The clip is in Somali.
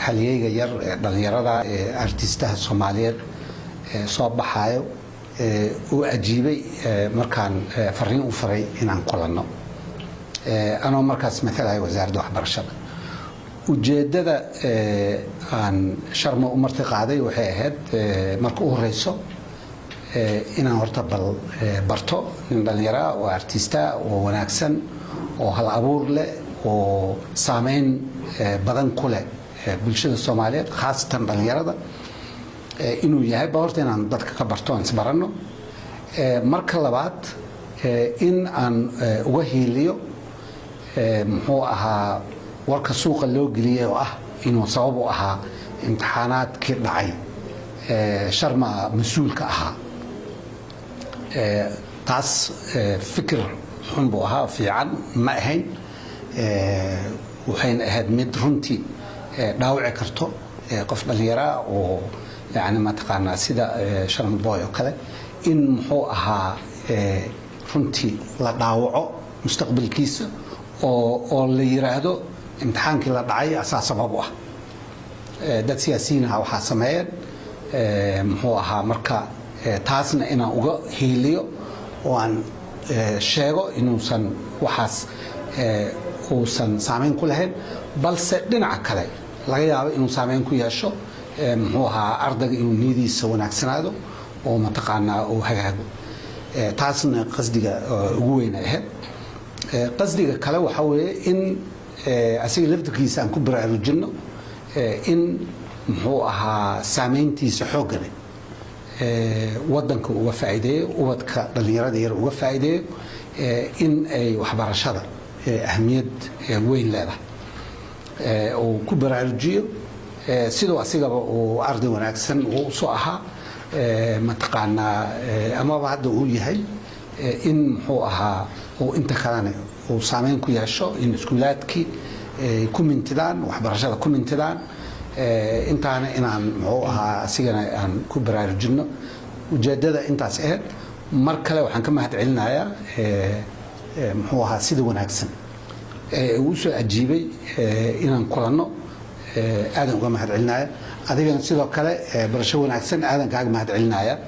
haliyeyga yar dhalinyarada artistaha Soomaaliyeed soo baxayo uu ajiibay markaan fariin u faray inaan kulanno anoo markaas matalahay wasaaradda waxbarashada ujeedada aan sharma u marti qaaday waxay ahayd marka u horeyso inaan horta barto nin dhalinyaro oo artista oo wanaagsan oo hal abuur leh oo saameyn badan ku leh bulshada Soomaaliyeed khaasatan dhalinyarada inuu yahay horta inaan dadka ka barto aan isbarano marka labaad in aan uga hiiliyo muxuu ahaa warka suuqa loo geliyay oo ah inuu sabab u ahaa imtixaanaadkii dhacay sharma mas'uulka ahaa taas fikir xun buu ahaa fiican ma ahayn waxayna ahayd mid runtii dhaawici karto qof dhalinyaro oo يعني ما تقارنا سيدا شرم بوي وكذا إن محو أها رنتي لا داوعه مستقبل كيس أو اللي يرادو امتحان كلا دعي أساس سببه ده سياسيين أو حاسمين محو أها مركا تاسنا إنا أوجا هيليو وان شيء إنه سن وحاس وسن سامين كلهن بل سدنا عكلي لا يعرف إنه سامين كياشو محوها أرضك إنه نيدي سوونك سنادو ومتقنا وهاجو تاسنا قصدي قوينا هاد قصدي كلام حوالي إن أسير لفتك يسان كبر على الجنة إن محوها سامينتي سحوجنا ودنك وفائدة ودك لليرادير وفائدة إن أي وحبر شذا أهمية وين لا وكبر على الجيل sidoo asiga oo arday wanaagsan oo soo aha ma taqaana ama hadda uu yahay in muxuu ahaa oo inta kalena oo saameyn ku yeesho in iskuulaadkii ku mintidaan waxbarashada ku mintidaan intaana inaan muxuu ahaa asigana aan ku baraarujino ujeedada intaas ahayd mar kale waxaan ka mahad celinayaa muxuu ahaa sida wanaagsan uu soo ajiibay inaan kulanno آدم قام هاد علنايا أدينا نسيبه كله برشة ونعكسن آدم كاج مهد علنايا